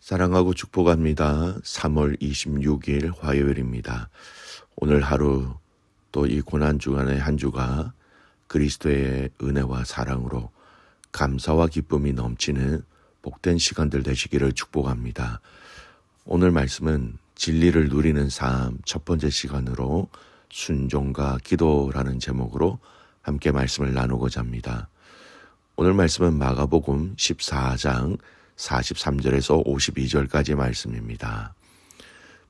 사랑하고 축복합니다. 3월 26일 화요일입니다. 오늘 하루 또 이 고난 주간의 한 주가 그리스도의 은혜와 사랑으로 감사와 기쁨이 넘치는 복된 시간들 되시기를 축복합니다. 오늘 말씀은 진리를 누리는 삶 첫 번째 시간으로 순종과 기도라는 제목으로 함께 말씀을 나누고자 합니다. 오늘 말씀은 마가복음 14장 43절에서 52절까지 말씀입니다.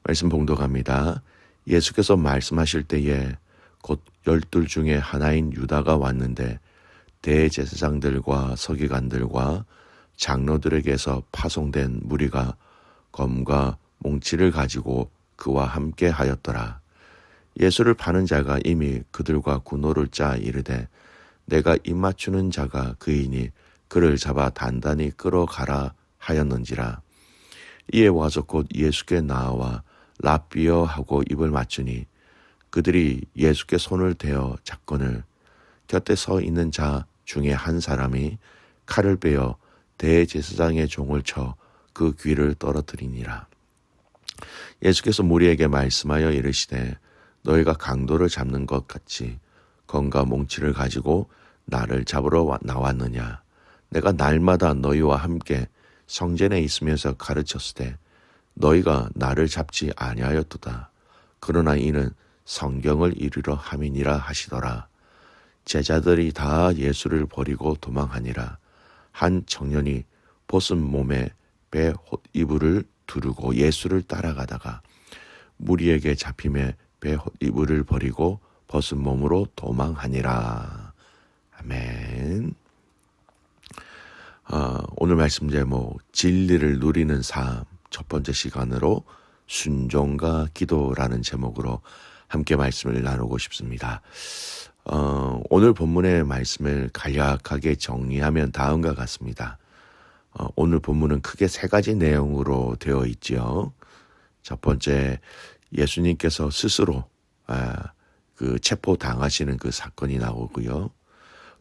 말씀 봉독합니다. 예수께서 말씀하실 때에 곧 12 중에 하나인 유다가 왔는데 대제사장들과 서기관들과 장로들에게서 파송된 무리가 검과 몽치를 가지고 그와 함께 하였더라. 예수를 파는 자가 이미 그들과 군노를 짜 이르되 내가 입맞추는 자가 그이니 그를 잡아 단단히 끌어가라 하였는지라. 이에 와서 곧 예수께 나와 라삐어 하고 입을 맞추니 그들이 예수께 손을 대어 잡거늘 곁에 서 있는 자 중에 한 사람이 칼을 빼어 대제사장의 종을 쳐 그 귀를 떨어뜨리니라. 예수께서 무리에게 말씀하여 이르시되 너희가 강도를 잡는 것 같이 검과 몽치를 가지고 나를 잡으러 나왔느냐. 내가 날마다 너희와 함께 성전에 있으면서 가르쳤으되 너희가 나를 잡지 아니하였도다. 그러나 이는 성경을 이루려 함이니라 하시더라. 제자들이 다 예수를 버리고 도망하니라. 한 청년이 벗은 몸에 배 헛이불을 두르고 예수를 따라가다가 무리에게 잡힘에 배 헛이불을 버리고 벗은 몸으로 도망하니라. 아멘. 오늘 말씀 제목 진리를 누리는 삶 첫 번째 시간으로 순종과 기도라는 제목으로 함께 말씀을 나누고 싶습니다. 오늘 본문의 말씀을 간략하게 정리하면 다음과 같습니다. 오늘 본문은 크게 세 가지 내용으로 되어 있지요. 첫 번째, 예수님께서 스스로 그 체포당하시는 그 사건이 나오고요.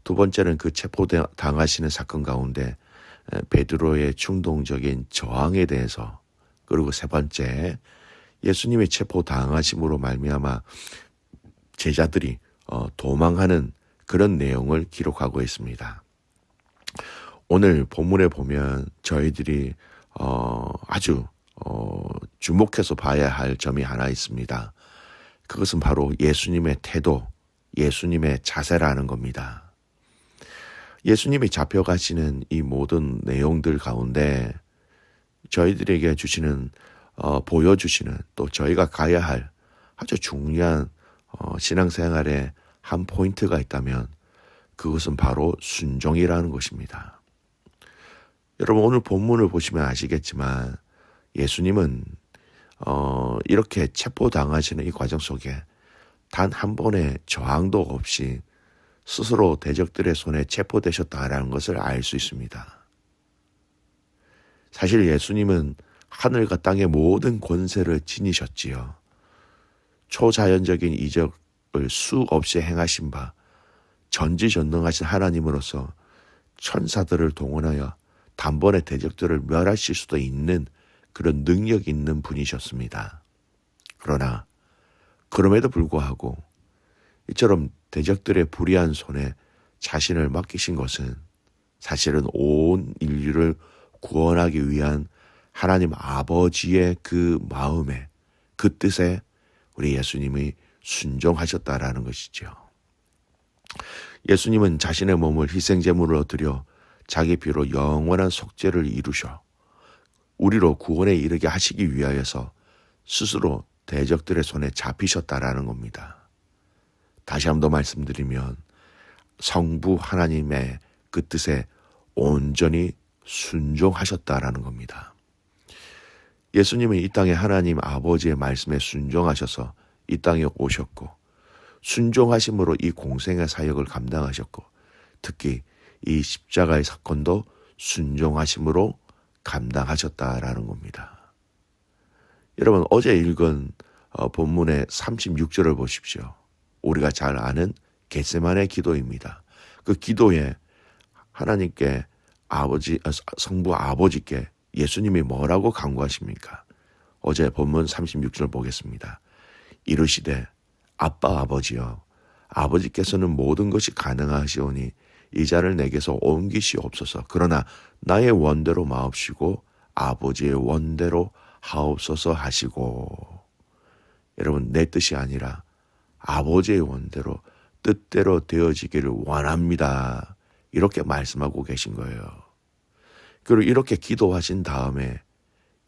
두 번째는 그 체포당하시는 사건 가운데 베드로의 충동적인 저항에 대해서, 그리고 세 번째, 예수님의 체포당하심으로 말미암아 제자들이 도망하는 그런 내용을 기록하고 있습니다. 오늘 본문에 보면 저희들이 아주 주목해서 봐야 할 점이 하나 있습니다. 그것은 바로 예수님의 태도, 예수님의 자세라는 겁니다. 예수님이 잡혀가시는 이 모든 내용들 가운데 저희들에게 주시는 보여주시는 또 저희가 가야 할 아주 중요한 신앙생활의 한 포인트가 있다면 그것은 바로 순종이라는 것입니다. 여러분 오늘 본문을 보시면 아시겠지만 예수님은 이렇게 체포당하시는 이 과정 속에 단 한 번의 저항도 없이 스스로 대적들의 손에 체포되셨다라는 것을 알 수 있습니다. 사실 예수님은 하늘과 땅의 모든 권세를 지니셨지요. 초자연적인 이적을 수없이 행하신 바 전지전능하신 하나님으로서 천사들을 동원하여 단번에 대적들을 멸하실 수도 있는 그런 능력 있는 분이셨습니다. 그러나 그럼에도 불구하고 이처럼 대적들의 불의한 손에 자신을 맡기신 것은 사실은 온 인류를 구원하기 위한 하나님 아버지의 그 마음에, 그 뜻에 우리 예수님이 순종하셨다라는 것이죠. 예수님은 자신의 몸을 희생제물로 드려 자기 피로 영원한 속죄를 이루셔 우리로 구원에 이르게 하시기 위하여서 스스로 대적들의 손에 잡히셨다라는 겁니다. 다시 한 번 더 말씀드리면 성부 하나님의 그 뜻에 온전히 순종하셨다라는 겁니다. 예수님은 이 땅에 하나님 아버지의 말씀에 순종하셔서 이 땅에 오셨고 순종하심으로 이 공생의 사역을 감당하셨고 특히 이 십자가의 사건도 순종하심으로 감당하셨다라는 겁니다. 여러분 어제 읽은 본문의 36절을 보십시오. 우리가 잘 아는 겟세마네 기도입니다. 그 기도에 하나님께 성부 아버지께 예수님이 뭐라고 강구하십니까? 어제 본문 36절 보겠습니다. 이르시되 아빠 아버지여 아버지께서는 모든 것이 가능하시오니 이 자를 내게서 옮기시옵소서. 그러나 나의 원대로 마옵시고 아버지의 원대로 하옵소서 하시고. 여러분, 내 뜻이 아니라 아버지의 원대로 뜻대로 되어지기를 원합니다. 이렇게 말씀하고 계신 거예요. 그리고 이렇게 기도하신 다음에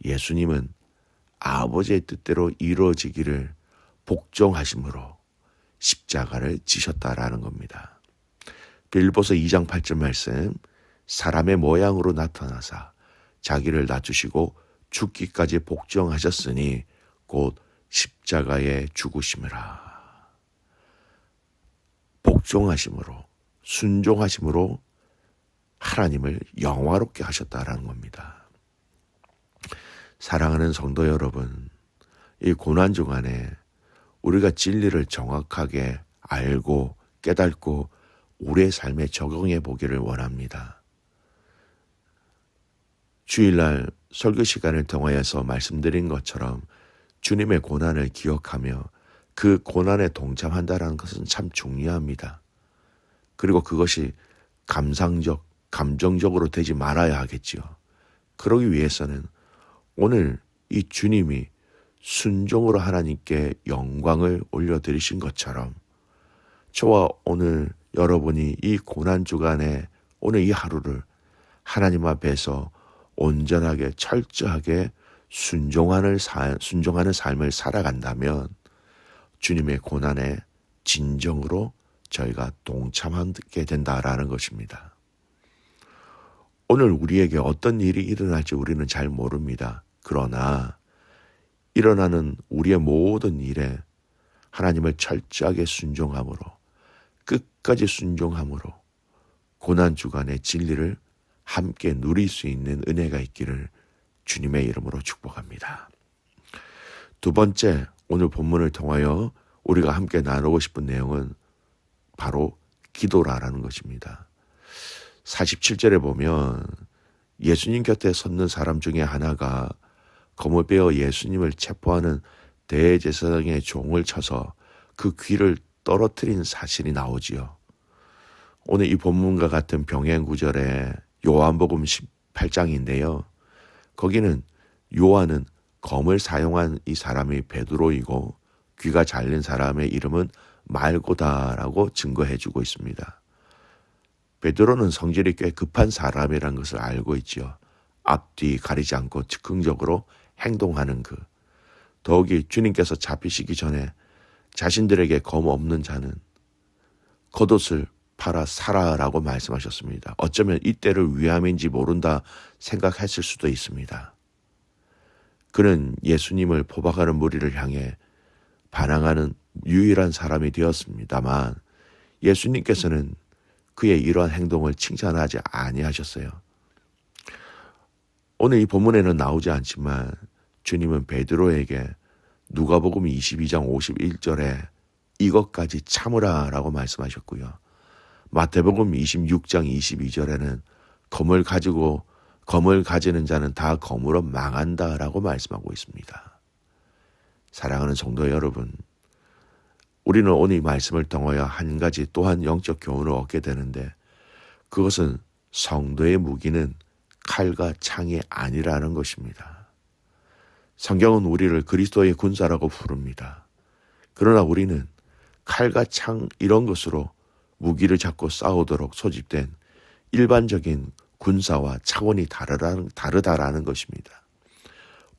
예수님은 아버지의 뜻대로 이루어지기를 복종하심으로 십자가를 지셨다라는 겁니다. 빌립보서 2장 8절 말씀, 사람의 모양으로 나타나사 자기를 낮추시고 죽기까지 복종하셨으니 곧 십자가에 죽으심이라. 복종하심으로, 순종하심으로 하나님을 영화롭게 하셨다라는 겁니다. 사랑하는 성도 여러분, 이 고난 중간에 우리가 진리를 정확하게 알고 깨닫고 우리의 삶에 적용해 보기를 원합니다. 주일날 설교 시간을 통하여서 말씀드린 것처럼 주님의 고난을 기억하며 그 고난에 동참한다는 것은 참 중요합니다. 그리고 그것이 감정적으로 되지 말아야 하겠지요. 그러기 위해서는 오늘 이 주님이 순종으로 하나님께 영광을 올려드리신 것처럼 저와 오늘 여러분이 이 고난 주간에 오늘 이 하루를 하나님 앞에서 온전하게 철저하게 순종하는 삶을 살아간다면 주님의 고난에 진정으로 저희가 동참하게 된다라는 것입니다. 오늘 우리에게 어떤 일이 일어날지 우리는 잘 모릅니다. 그러나 일어나는 우리의 모든 일에 하나님을 철저하게 순종함으로 끝까지 순종함으로 고난 주간의 진리를 함께 누릴 수 있는 은혜가 있기를 주님의 이름으로 축복합니다. 두 번째, 오늘 본문을 통하여 우리가 함께 나누고 싶은 내용은 바로 기도라는 것입니다. 47절에 보면 예수님 곁에 섰는 사람 중에 하나가 검을 빼어 예수님을 체포하는 대제사장의 종을 쳐서 그 귀를 떨어뜨린 사실이 나오지요. 오늘 이 본문과 같은 병행 구절에 요한복음 18장인데요. 거기는 요한은 검을 사용한 이 사람이 베드로이고 귀가 잘린 사람의 이름은 말고다라고 증거해주고 있습니다. 베드로는 성질이 꽤 급한 사람이라는 것을 알고 있지요. 앞뒤 가리지 않고 즉흥적으로 행동하는 더욱이 주님께서 잡히시기 전에 자신들에게 검 없는 자는 겉옷을 팔아 사라라고 말씀하셨습니다. 어쩌면 이때를 위함인지 모른다 생각했을 수도 있습니다. 그는 예수님을 포박하는 무리를 향해 반항하는 유일한 사람이 되었습니다만 예수님께서는 그의 이러한 행동을 칭찬하지 아니하셨어요. 오늘 이 본문에는 나오지 않지만 주님은 베드로에게 누가복음 22장 51절에 이것까지 참으라라고 말씀하셨고요. 마태복음 26장 22절에는 검을 가지는 자는 다 검으로 망한다라고 말씀하고 있습니다. 사랑하는 성도 여러분, 우리는 오늘 이 말씀을 통하여 한 가지 또한 영적 교훈을 얻게 되는데 그것은 성도의 무기는 칼과 창이 아니라는 것입니다. 성경은 우리를 그리스도의 군사라고 부릅니다. 그러나 우리는 칼과 창 이런 것으로 무기를 잡고 싸우도록 소집된 일반적인 군사와 차원이 다르다라는 것입니다.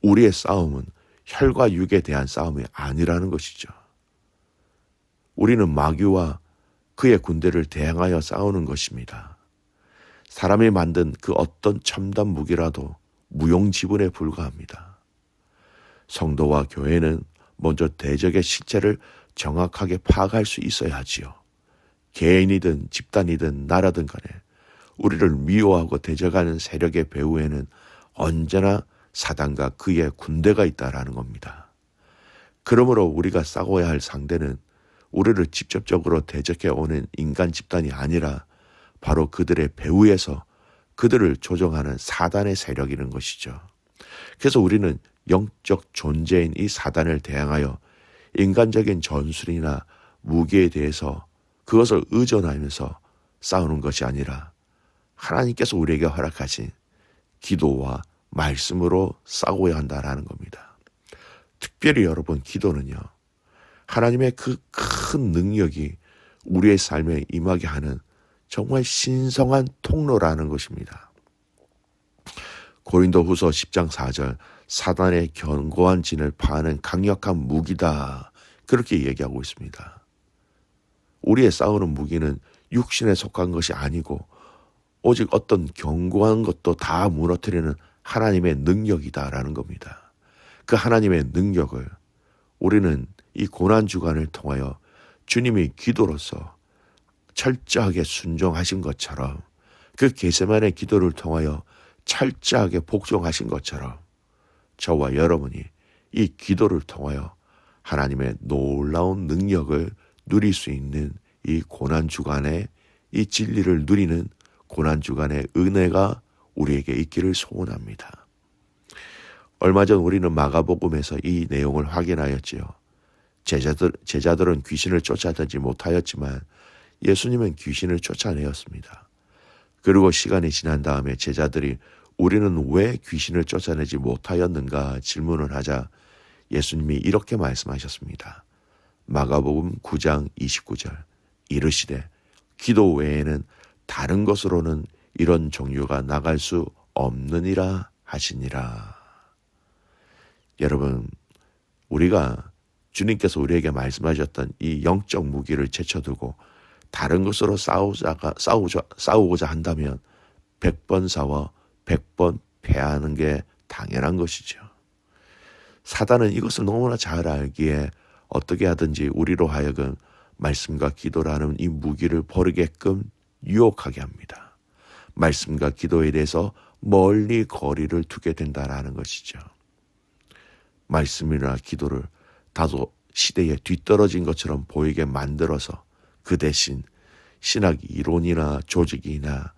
우리의 싸움은 혈과 육에 대한 싸움이 아니라는 것이죠. 우리는 마귀와 그의 군대를 대항하여 싸우는 것입니다. 사람이 만든 그 어떤 첨단 무기라도 무용지분에 불과합니다. 성도와 교회는 먼저 대적의 실체를 정확하게 파악할 수 있어야 하지요. 개인이든 집단이든 나라든 간에 우리를 미워하고 대적하는 세력의 배후에는 언제나 사단과 그의 군대가 있다라는 겁니다. 그러므로 우리가 싸워야 할 상대는 우리를 직접적으로 대적해 오는 인간 집단이 아니라 바로 그들의 배후에서 그들을 조종하는 사단의 세력이라는 것이죠. 그래서 우리는 영적 존재인 이 사단을 대항하여 인간적인 전술이나 무기에 대해서 그것을 의존하면서 싸우는 것이 아니라 하나님께서 우리에게 허락하신 기도와 말씀으로 싸워야 한다라는 겁니다. 특별히 여러분, 기도는요, 하나님의 그 큰 능력이 우리의 삶에 임하게 하는 정말 신성한 통로라는 것입니다. 고린도후서 10장 4절, 사단의 견고한 진을 파하는 강력한 무기다, 그렇게 얘기하고 있습니다. 우리의 싸우는 무기는 육신에 속한 것이 아니고 오직 어떤 견고한 것도 다 무너뜨리는 하나님의 능력이다라는 겁니다. 그 하나님의 능력을 우리는 이 고난주간을 통하여 주님이 기도로서 철저하게 순종하신 것처럼, 그 겟세마네 기도를 통하여 철저하게 복종하신 것처럼 저와 여러분이 이 기도를 통하여 하나님의 놀라운 능력을 누릴 수 있는 이 고난주간에, 이 진리를 누리는 고난주간의 은혜가 우리에게 있기를 소원합니다. 얼마 전 우리는 마가복음에서 이 내용을 확인하였지요. 제자들은 귀신을 쫓아내지 못하였지만 예수님은 귀신을 쫓아내었습니다. 그리고 시간이 지난 다음에 제자들이 우리는 왜 귀신을 쫓아내지 못하였는가 질문을 하자 예수님이 이렇게 말씀하셨습니다. 마가복음 9장 29절, 이르시되 기도 외에는 다른 것으로는 이런 종류가 나갈 수 없느니라 하시니라. 여러분, 우리가 주님께서 우리에게 말씀하셨던 이 영적 무기를 제쳐두고 다른 것으로 싸우고자 한다면 100번 싸워 100번 패하는 게 당연한 것이죠. 사단은 이것을 너무나 잘 알기에 어떻게 하든지 우리로 하여금 말씀과 기도라는 이 무기를 버리게끔 유혹하게 합니다. 말씀과 기도에 대해서 멀리 거리를 두게 된다라는 것이죠. 말씀이나 기도를 다소 시대에 뒤떨어진 것처럼 보이게 만들어서 그 대신 신학 이론이나 조직이나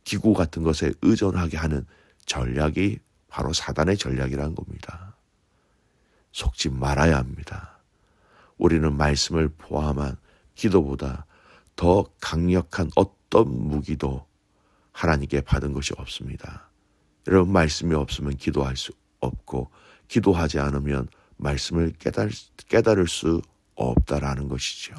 기구 같은 것에 의존하게 하는 전략이 바로 사단의 전략이라는 겁니다. 속지 말아야 합니다. 우리는 말씀을 포함한 기도보다 더 강력한 어떤 무기도 하나님께 받은 것이 없습니다. 여러분, 말씀이 없으면 기도할 수 없고 기도하지 않으면 말씀을 깨달을 수 없다라는 것이죠.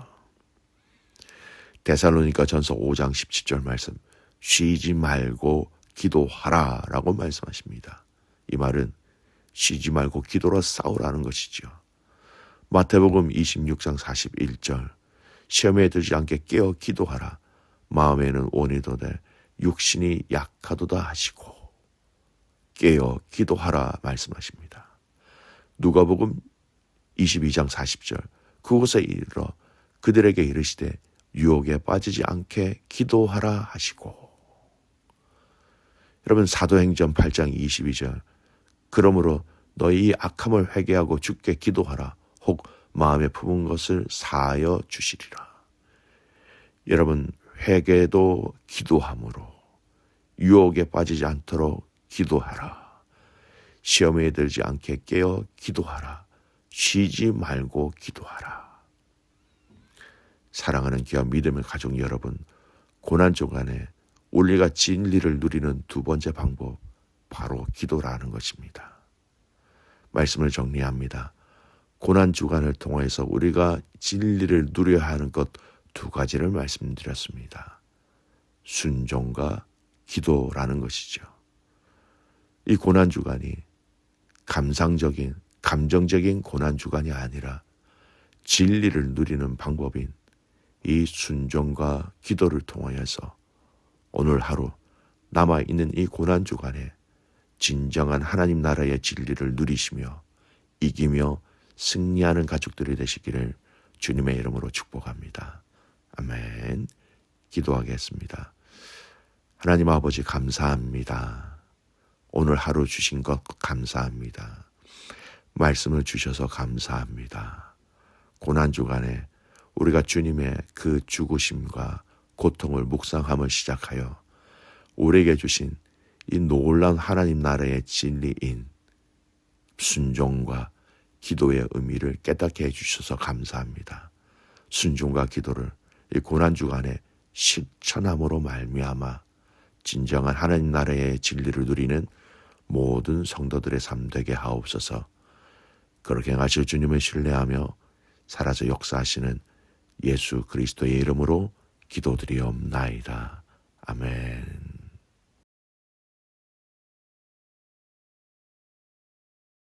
데살로니가 전서 5장 17절 말씀, 쉬지 말고 기도하라 라고 말씀하십니다. 이 말은 쉬지 말고 기도로 싸우라는 것이죠. 마태복음 26장 41절, 시험에 들지 않게 깨어 기도하라. 마음에는 원이 도되 육신이 약하도다 하시고 깨어 기도하라 말씀하십니다. 누가복음 22장 40절, 그곳에 이르러 그들에게 이르시되 유혹에 빠지지 않게 기도하라 하시고. 여러분, 사도행전 8장 22절, 그러므로 너희 이 악함을 회개하고 주께 기도하라. 혹 마음에 품은 것을 사하여 주시리라. 여러분, 회개도 기도함으로 유혹에 빠지지 않도록 기도하라. 시험에 들지 않게 깨어 기도하라. 쉬지 말고 기도하라. 사랑하는 귀한 믿음의 가족 여러분, 고난주간에 우리가 진리를 누리는 두 번째 방법, 바로 기도라는 것입니다. 말씀을 정리합니다. 고난주간을 통해서 우리가 진리를 누려야 하는 것 두 가지를 말씀드렸습니다. 순종과 기도라는 것이죠. 이 고난주간이 감정적인 고난주간이 아니라 진리를 누리는 방법인 이 순종과 기도를 통하여서 오늘 하루 남아있는 이 고난주간에 진정한 하나님 나라의 진리를 누리시며 이기며 승리하는 가족들이 되시기를 주님의 이름으로 축복합니다. 아멘. 기도하겠습니다. 하나님 아버지, 감사합니다. 오늘 하루 주신 것 감사합니다. 말씀을 주셔서 감사합니다. 고난주간에 우리가 주님의 그 죽으심과 고통을 묵상함을 시작하여 우리에게 주신 이 놀라운 하나님 나라의 진리인 순종과 기도의 의미를 깨닫게 해주셔서 감사합니다. 순종과 기도를 이 고난주간에 실천함으로 말미암아 진정한 하나님 나라의 진리를 누리는 모든 성도들의 삶 되게 하옵소서. 그렇게 행하실 주님을 신뢰하며 살아서 역사하시는 예수 그리스도의 이름으로 기도드리옵나이다. 아멘.